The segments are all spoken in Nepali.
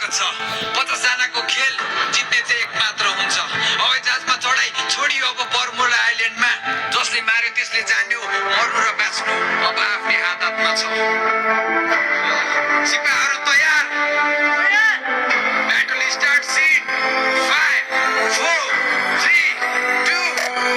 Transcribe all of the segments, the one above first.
आएको छ। 50 जनाको खेल जित्ने चाहिँ एक मात्र हुन्छ। हवाई जहाजमा चढाइ छोडियो अब बर्मुडा आइल्यान्डमा। जसले मार्यो त्यसले जान्यो मर्नु र बाँच्नु अब आफ्नै हातमा छ। सिपाहीहरू तयार। Battle start sit 5 4 3 2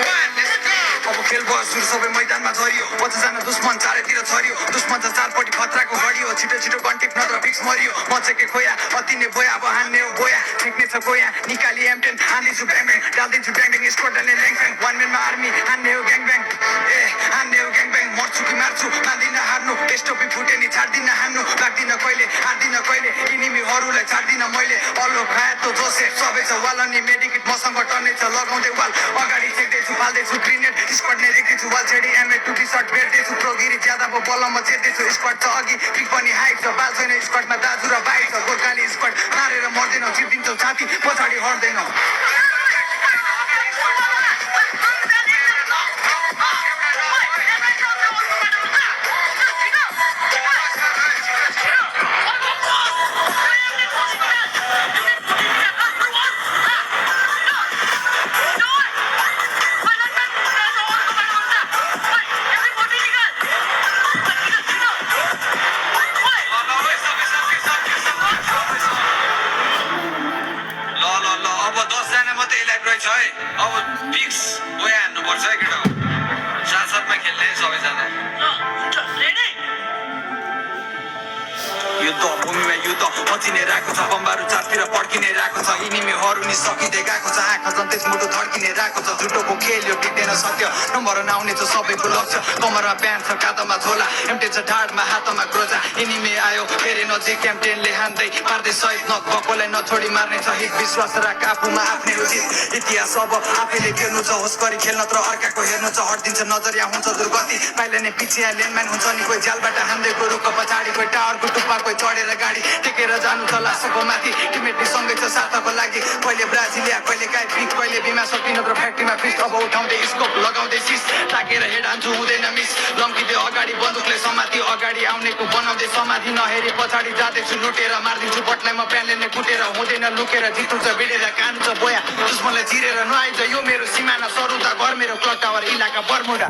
1 let's go. अब खेल भयो सुरु, सबै मैदानमा झरियो। 50 जना दुश्मन चारैतिर छरियो। दुश्मन त चारपट्टि खतराको घडियो। छिटो छिटो कन्टिप नत्र फिक्स मरियो। मचेके खोया अति नै बोया, अब हान्ने हो बोया। ठेक्ने छ गोया निकाली M10 हान्दिन्छु ब्याङ ब्याङ, डाल्दिन्छु ड्याङ ड्याङ, स्क्वाडले ल्याङ फ्याङ। वान म्यानमा आर्मी हान्ने हो ग्याङ ब्याङ, ए हान्ने हो ग्याङ ब्याङ। मर्छु कि मार्छु मान्दिनँ हार्नु, एसटोपी फुटे नि छाड्दिनँ हान्नु। लाग्दिनँ कहिले हार्दिनँ कहिले, इनिमीहरूलाई छाड्दिनँ मैले। अल्लो खाए त जोसे सबै छ वाल अनि मेडिकेट मसँग टन्नै छ। लगाउँदै वाल अगाडि छेक्दैछु, फाल्दैछु ग्रिनेड, स्क्वाड नै रेख्दैछु वाल छेडी। M8 टुटी सर्ट भेट्दैछु, प्रोगिरी ज्यादा भयो बलमा चेर्दैछु। स्क्वाड छ अघि पिक पनि हाइट छ, बाल छैन स्क्वाडमा दाजु र भाइ छ। गोर्खाली स्क्वाड मारेर मर्दैनौ, चिर्दिन्छौ छाती पछाडि हट्दैनौ। अब 10 जना मात्रै एलाइभ रहेछ है। अब फिक्स गोया हान्नुपर्छ है केटा। साथसाथमा खेल्ने सबैजना। युद्ध भूमिमा युद्ध मचिने रहेको छ, बमबारु चारतिर पड्किने रहेको छ। इनिमीहरू नि सकिँदै गएको छ, आँखा जन्तेस मुटु धड्किने रहेको छ। झुटोको खेल यो टिक्दैन सत्य, नम्बर नआउने छ सबैको लक्ष्य। कमरमा प्यान्ट छ, काँधमा झोला, M10 छ ढाडमा, हातमा ग्रोजा। इनिमी आयो फेरि नजिक, M10ले हान्दै पार्दै सहित नभएकोलाई नछोडी मार्ने छ हित। विश्वास राख आफूमा आफ्नै उचित, इतिहास अब आफैले टेर्नु छ। होस गरी खेल्न तर अर्काको हेर्नु छ, हट्दिन्छ नजर यहाँ हुन्छ दुर्गति। पाइले नै पछि यहाँ ल्यान्डमाइन हुन्छ नि, कोही झ्यालबाट हान्दै कोही रुखको पछाडि, कोही टावरको टुप्पा, कोही चढेर गाडी टेकेर जानु छ लासोको माथि। टिमेटले सँगै छ साथको लागि, कहिले ब्राजिलिया कहिले गाई फिट, कहिले बिमा सक्दिन तर फ्याक्ट्रीमा फिस्ट। अब उठाउँदै स्कोप लगाउँदै सिस, ताकेर हेड हान्छु हुँदैन मिस। लम्किँदै अगाडि बन्दुकले समाति, अगाडि आउनेको बनाउँदै समाधि। नहेरी पछाडि जाँदैछु लुटेर, मारिदिन्छु बटलाइमा प्यानले नै कुटेर। हुँदैन लुकेर, जित्नु छ भिडेर, कानु छ बोया। दुश्मनलाई चिरेर नआइज यो मेरो सिमाना, सरुता घर मेरो क्लक टावर इलाका बर्मुडा।